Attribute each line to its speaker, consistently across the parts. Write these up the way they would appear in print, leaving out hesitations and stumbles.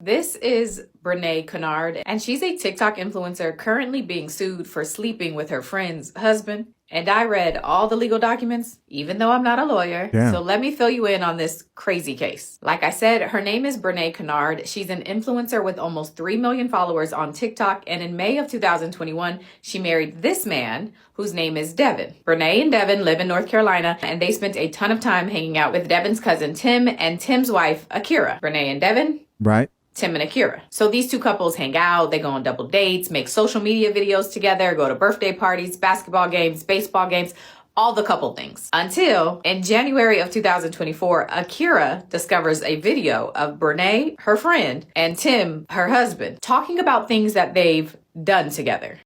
Speaker 1: This is Brene Kennard, and she's a TikTok influencer currently being sued for sleeping with her friend's husband. And I read all the legal documents, even though I'm not a lawyer.
Speaker 2: Damn.
Speaker 1: So let me fill you in on this crazy case. Like I said, her name is Brene Kennard. She's an influencer with almost 3 million followers on TikTok. And in May of 2021, she married this man whose name is Devin. Brene and Devin live in North Carolina, and they spent a ton of time hanging out with Devin's cousin Tim and Tim's wife, Akira. Brene and Devin.
Speaker 2: Right.
Speaker 1: Tim and Akira. So these two couples hang out, they go on double dates, make social media videos together, go to birthday parties, basketball games, baseball games, all the couple things. Until in January of 2024, Akira discovers a video of Brene, her friend, and Tim, her husband, talking about things that they've done together.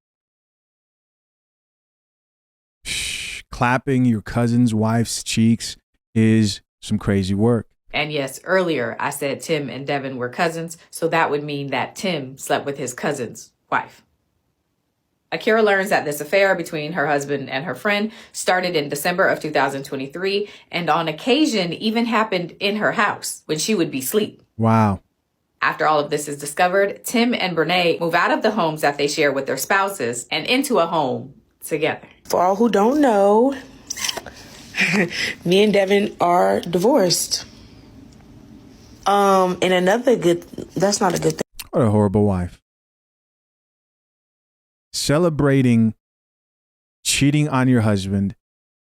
Speaker 2: Clapping your cousin's wife's cheeks is some crazy work.
Speaker 1: And yes, earlier I said Tim and Devin were cousins, so that would mean that Tim slept with his cousin's wife. Akira learns that this affair between her husband and her friend started in December of 2023, and on occasion even happened in her house when she would be asleep.
Speaker 2: Wow.
Speaker 1: After all of this is discovered, Tim and Brene move out of the homes that they share with their spouses and into a home together.
Speaker 3: For all who don't know, me and Devin are divorced. And that's not a good thing.
Speaker 2: What a horrible wife. Celebrating cheating on your husband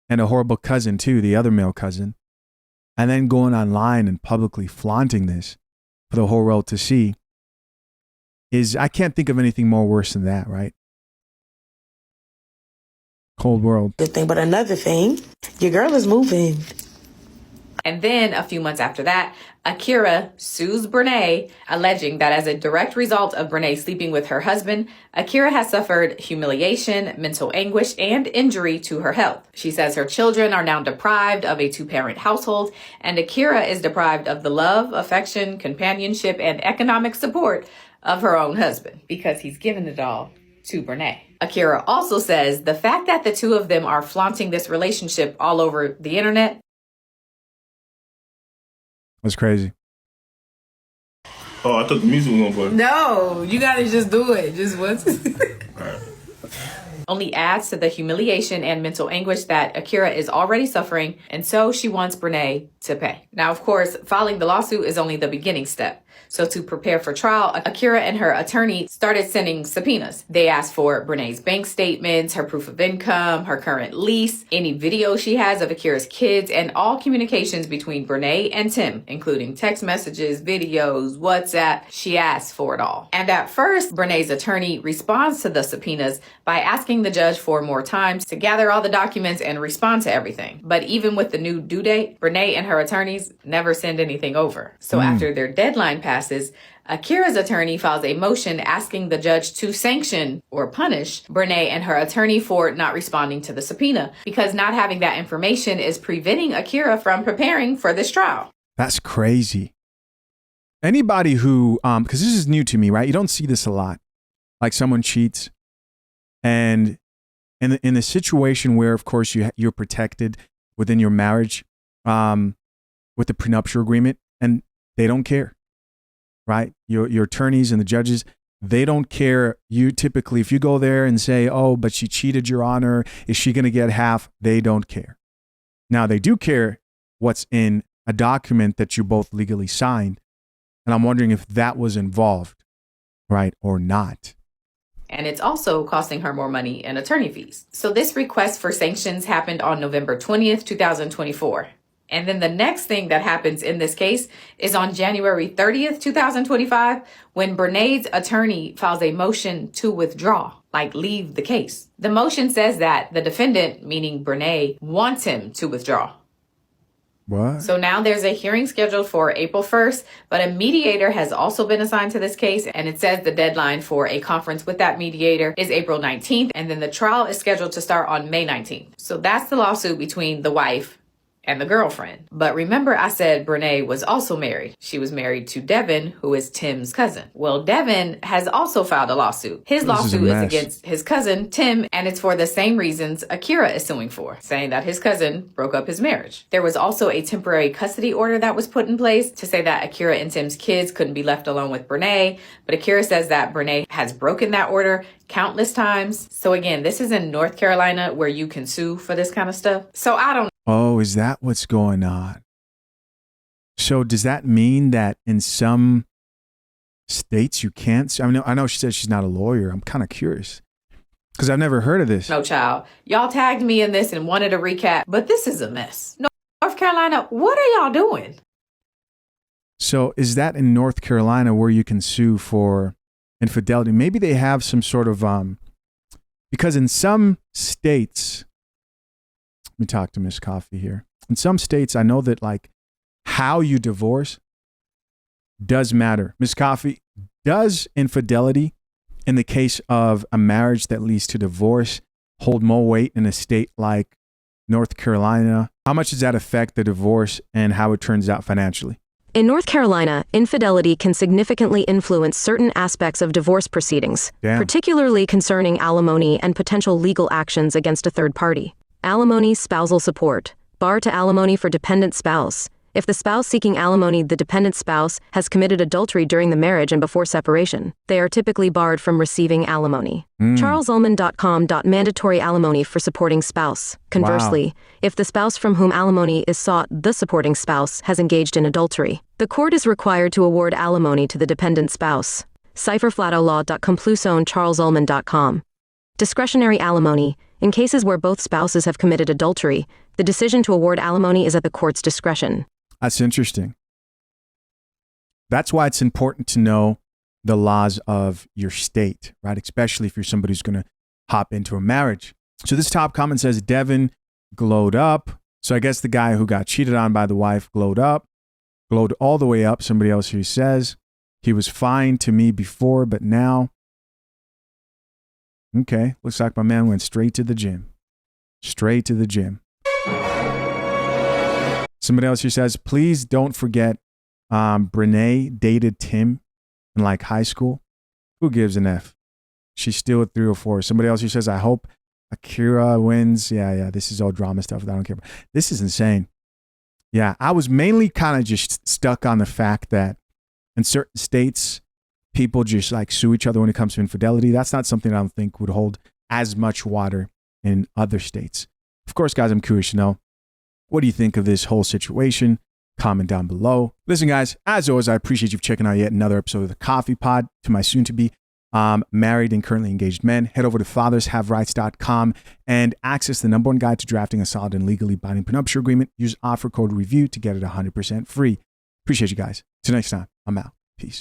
Speaker 2: and a horrible cousin too, the other male cousin, and then going online and publicly flaunting this for the whole world to see I can't think of anything more worse than that, right? Cold world.
Speaker 3: Good thing. But another thing, your girl is moving.
Speaker 1: And then a few months after that, Akira sues Brene, alleging that as a direct result of Brene sleeping with her husband, Akira has suffered humiliation, mental anguish, and injury to her health. She says her children are now deprived of a 2-parent household, and Akira is deprived of the love, affection, companionship, and economic support of her own husband because he's given it all to Brene. Akira also says the fact that the two of them are flaunting this relationship all over the internet.
Speaker 2: That's crazy.
Speaker 4: Oh, I thought the music was gonna play.
Speaker 1: No, you gotta just do it. Just once. Only adds to the humiliation and mental anguish that Akira is already suffering, and so she wants Brene to pay. Now, of course, filing the lawsuit is only the beginning step. So to prepare for trial, Akira and her attorney started sending subpoenas. They asked for Brene's bank statements, her proof of income, her current lease, any video she has of Akira's kids, and all communications between Brene and Tim, including text messages, videos, WhatsApp. She asked for it all. And at first, Brene's attorney responds to the subpoenas by asking the judge for more time to gather all the documents and respond to everything. But even with the new due date, Brene and her attorneys never send anything over. So after their deadline passes, Akira's attorney files a motion asking the judge to sanction or punish Brene and her attorney for not responding to the subpoena because not having that information is preventing Akira from preparing for this trial.
Speaker 2: That's crazy. Anybody who, because this is new to me, right? You don't see this a lot. Like someone cheats, and in the situation where, of course, you're protected within your marriage with the prenuptial agreement, and they don't care. Right? Your attorneys and the judges, they don't care. You typically, if you go there and say, oh, but she cheated, Your Honor, is she going to get half? They don't care. Now, they do care what's in a document that you both legally signed. And I'm wondering if that was involved, right, or not.
Speaker 1: And it's also costing her more money in attorney fees. So this request for sanctions happened on November 20th, 2024. And then the next thing that happens in this case is on January 30th, 2025, when Brene's attorney files a motion to withdraw, like leave the case. The motion says that the defendant, meaning Brene, wants him to withdraw.
Speaker 2: What?
Speaker 1: So now there's a hearing scheduled for April 1st, but a mediator has also been assigned to this case, and it says the deadline for a conference with that mediator is April 19th, and then the trial is scheduled to start on May 19th. So that's the lawsuit between the wife and the girlfriend. But remember I said Brene was also married. She was married to Devin, who is Tim's cousin. Well, Devin has also filed a lawsuit. His lawsuit is against his cousin, Tim, and it's for the same reasons Akira is suing for, saying that his cousin broke up his marriage. There was also a temporary custody order that was put in place to say that Akira and Tim's kids couldn't be left alone with Brene, but Akira says that Brene has broken that order countless times. So again, this is in North Carolina where you can sue for this kind of stuff. So I don't.
Speaker 2: Oh, is that what's going on? So does that mean that in some states you can't sue? I know she said she's not a lawyer. I'm kind of curious because I've never heard of this.
Speaker 1: No, child. Y'all tagged me in this and wanted a recap, but this is a mess. North Carolina, what are y'all doing?
Speaker 2: So is that in North Carolina where you can sue for infidelity? Maybe they have some sort of, because in some states, let me talk to Miss Coffee here. In some states, I know that like how you divorce does matter. Miss Coffee, does infidelity in the case of a marriage that leads to divorce hold more weight in a state like North Carolina? How much does that affect the divorce and how it turns out financially?
Speaker 5: In North Carolina, infidelity can significantly influence certain aspects of divorce proceedings, particularly concerning alimony and potential legal actions against a third party. Alimony, spousal support. Bar to alimony for dependent spouse. If the spouse seeking alimony, the dependent spouse, has committed adultery during the marriage and before separation, they are typically barred from receiving alimony. CharlesUllman.com. Mandatory alimony for supporting spouse. Conversely, if the spouse from whom alimony is sought, the supporting spouse, has engaged in adultery, the court is required to award alimony to the dependent spouse. CipherFlatoLaw.com. CharlesUllman.com. Discretionary alimony. In cases where both spouses have committed adultery, the decision to award alimony is at the court's discretion.
Speaker 2: That's interesting. That's why it's important to know the laws of your state, right? Especially if you're somebody who's going to hop into a marriage. So this top comment says, Devin glowed up. So I guess the guy who got cheated on by the wife glowed all the way up. Somebody else here says, he was fine to me before, but now. Okay, looks like my man went straight to the gym. Straight to the gym. Somebody else here says, please don't forget Brene dated Tim in like high school. Who gives an F? She's still at 3 or 4. Somebody else here says, I hope Akira wins. Yeah, this is all drama stuff that I don't care about. This is insane. Yeah, I was mainly kind of just stuck on the fact that in certain states, people just like sue each other when it comes to infidelity. That's not something I don't think would hold as much water in other states. Of course, guys, I'm curious to know, what do you think of this whole situation? Comment down below. Listen, guys, as always, I appreciate you checking out yet another episode of the Coffee Pod. To my soon-to-be married and currently engaged men, head over to fathershaverights.com and access the #1 guide to drafting a solid and legally binding prenuptial agreement. Use offer code REVIEW to get it 100% free. Appreciate you guys. Till next time, I'm out. Peace.